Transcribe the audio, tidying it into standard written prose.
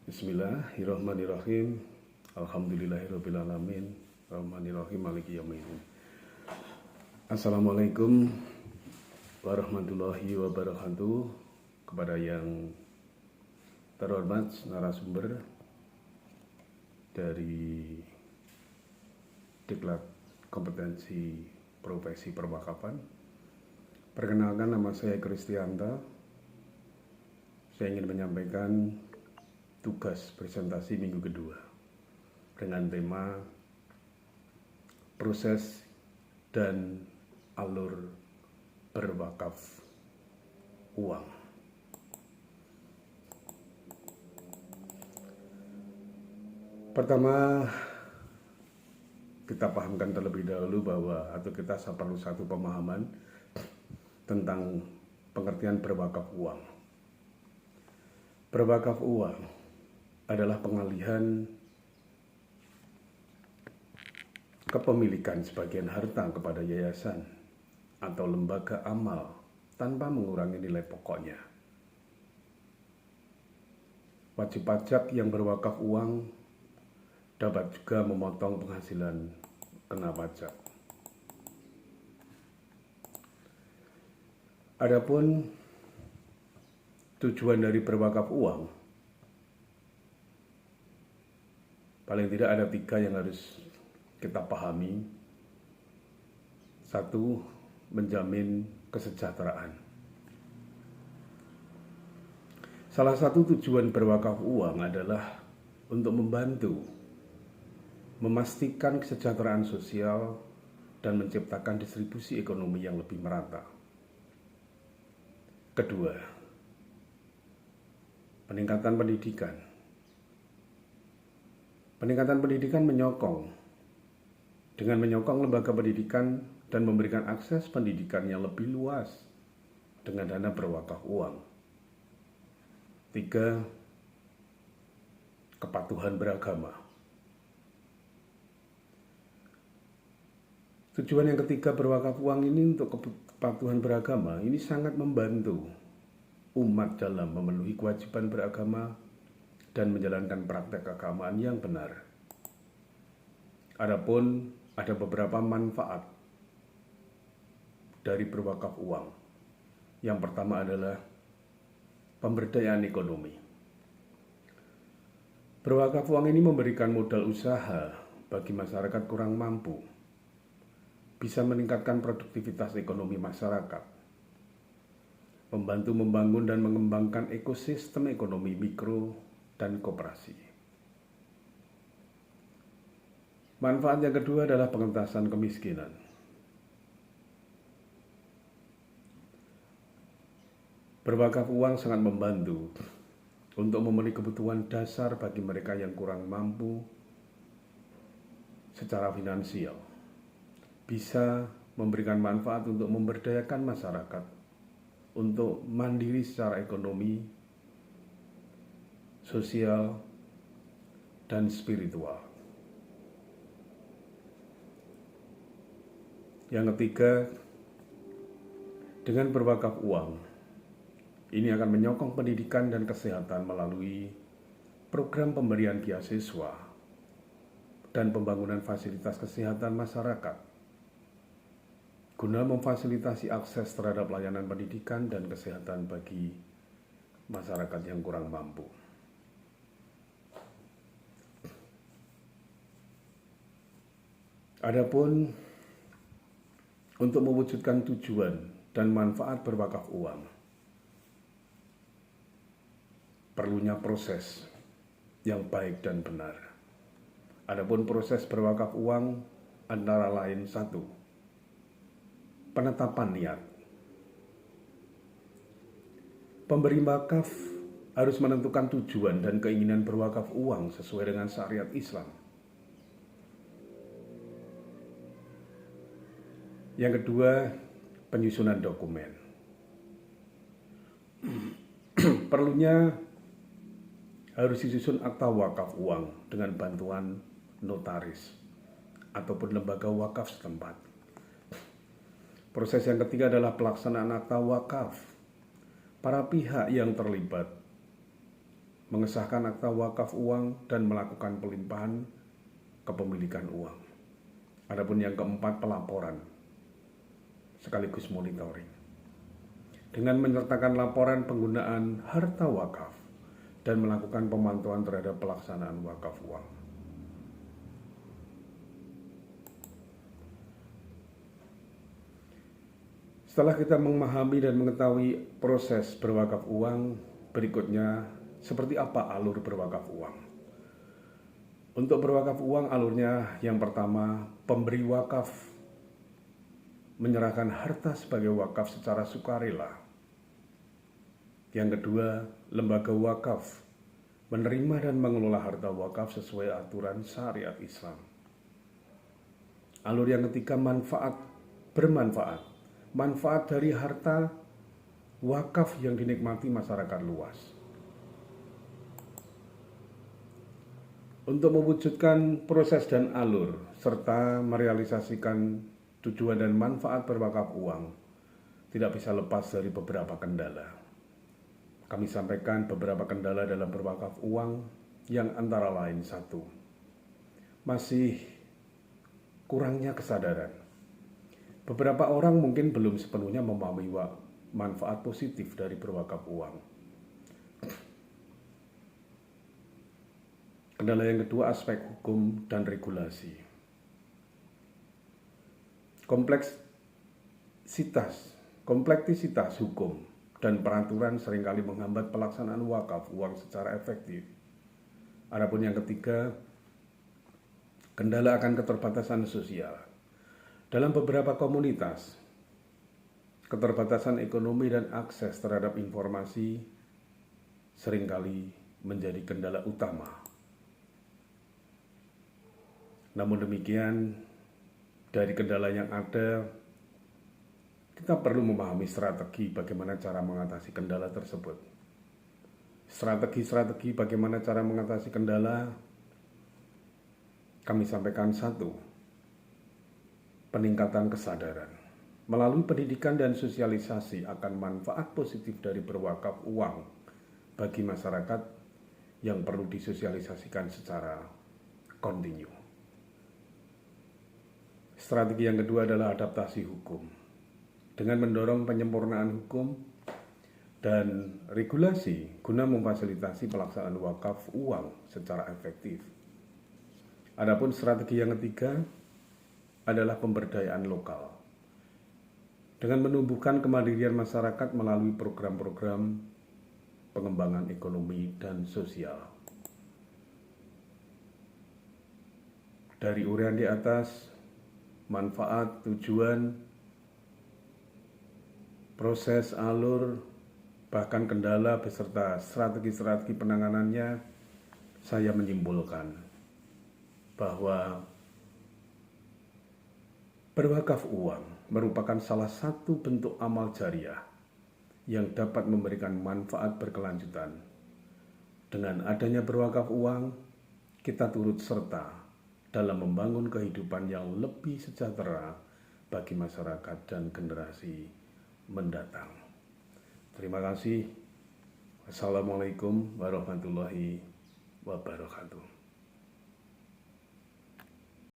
Bismillahirrahmanirrahim. Alhamdulillahirrabbilalamin. Rahmanirrahim maliki yaumiddin. Assalamualaikum warahmatullahi wabarakatuh. Kepada yang terhormat narasumber dari Diklat Kompetensi Profesi Perwakapan. Perkenalkan, nama saya Kristianta. Saya ingin menyampaikan tugas presentasi minggu kedua dengan tema proses dan alur berwakaf uang. Pertama, kita pahamkan terlebih dahulu bahwa kita perlu satu pemahaman tentang pengertian berwakaf uang. Berwakaf uang adalah pengalihan kepemilikan sebagian harta kepada yayasan atau lembaga amal tanpa mengurangi nilai pokoknya. Wajib pajak yang berwakaf uang dapat juga memotong penghasilan kena pajak. Adapun tujuan dari berwakaf uang, paling tidak ada 3 yang harus kita pahami. 1, menjamin kesejahteraan. Salah satu tujuan berwakaf uang adalah untuk membantu memastikan kesejahteraan sosial dan menciptakan distribusi ekonomi yang lebih merata. Kedua, peningkatan pendidikan. Peningkatan pendidikan dengan menyokong lembaga pendidikan dan memberikan akses pendidikan yang lebih luas dengan dana berwakaf uang. 3, kepatuhan beragama. Tujuan yang ketiga berwakaf uang ini untuk kepatuhan beragama ini sangat membantu umat dalam memenuhi kewajiban beragama dan menjalankan praktek keagamaan yang benar. Adapun ada beberapa manfaat dari berwakaf uang. Yang pertama adalah pemberdayaan ekonomi. Berwakaf uang ini memberikan modal usaha bagi masyarakat kurang mampu, bisa meningkatkan produktivitas ekonomi masyarakat, membantu membangun dan mengembangkan ekosistem ekonomi mikro dan koperasi. Manfaat yang kedua adalah pengentasan kemiskinan. Berwakaf uang sangat membantu untuk memenuhi kebutuhan dasar bagi mereka yang kurang mampu secara finansial. Bisa memberikan manfaat untuk memberdayakan masyarakat untuk mandiri secara ekonomi, sosial, dan spiritual. Yang ketiga, dengan berwakaf uang, ini akan menyokong pendidikan dan kesehatan melalui program pemberian beasiswa dan pembangunan fasilitas kesehatan masyarakat, guna memfasilitasi akses terhadap layanan pendidikan dan kesehatan bagi masyarakat yang kurang mampu. Adapun untuk mewujudkan tujuan dan manfaat berwakaf uang, perlunya proses yang baik dan benar. Adapun proses berwakaf uang antara lain: 1, penetapan niat. Pemberi wakaf harus menentukan tujuan dan keinginan berwakaf uang sesuai dengan syariat Islam. Yang kedua, penyusunan dokumen. Perlunya harus disusun akta wakaf uang dengan bantuan notaris ataupun lembaga wakaf setempat. Proses yang ketiga adalah pelaksanaan akta wakaf. Para pihak yang terlibat mengesahkan akta wakaf uang, dan melakukan pelimpahan kepemilikan uang. Adapun yang keempat, pelaporan sekaligus monitoring dengan menyertakan laporan penggunaan harta wakaf dan melakukan pemantauan terhadap pelaksanaan wakaf uang. Setelah kita memahami dan mengetahui proses berwakaf uang, berikutnya seperti apa alur berwakaf uang. Untuk berwakaf uang, alurnya yang pertama, pemberi wakaf menyerahkan harta sebagai wakaf secara sukarela. Yang kedua, lembaga wakaf menerima dan mengelola harta wakaf sesuai aturan syariat Islam. Alur yang ketiga, bermanfaat. Manfaat dari harta wakaf yang dinikmati masyarakat luas. Untuk mewujudkan proses dan alur serta merealisasikan tujuan dan manfaat berwakaf uang tidak bisa lepas dari beberapa kendala. Kami sampaikan beberapa kendala dalam berwakaf uang yang antara lain: 1. Masih kurangnya kesadaran. Beberapa orang mungkin belum sepenuhnya memahami manfaat positif dari berwakaf uang. Kendala yang kedua, aspek hukum dan regulasi. Kompleksitas hukum dan peraturan seringkali menghambat pelaksanaan wakaf uang secara efektif. Adapun yang ketiga, kendala akan keterbatasan sosial. Dalam beberapa komunitas, keterbatasan ekonomi dan akses terhadap informasi seringkali menjadi kendala utama. Namun demikian, dari kendala yang ada, kita perlu memahami strategi bagaimana cara mengatasi kendala tersebut. Strategi bagaimana cara mengatasi kendala, kami sampaikan: 1. Peningkatan kesadaran. Melalui pendidikan dan sosialisasi akan manfaat positif dari berwakaf uang bagi masyarakat yang perlu disosialisasikan secara kontinu. Strategi yang kedua adalah adaptasi hukum. Dengan mendorong penyempurnaan hukum dan regulasi guna memfasilitasi pelaksanaan wakaf uang secara efektif. Adapun strategi yang ketiga adalah pemberdayaan lokal. Dengan menumbuhkan kemandirian masyarakat melalui program-program pengembangan ekonomi dan sosial. Dari uraian di atas, manfaat, tujuan, proses, alur, bahkan kendala beserta strategi-strategi penanganannya, saya menyimpulkan bahwa berwakaf uang merupakan salah satu bentuk amal jariah yang dapat memberikan manfaat berkelanjutan. Dengan adanya berwakaf uang, kita turut serta dalam membangun kehidupan yang lebih sejahtera bagi masyarakat dan generasi mendatang. Terima kasih. Wassalamualaikum warahmatullahi wabarakatuh.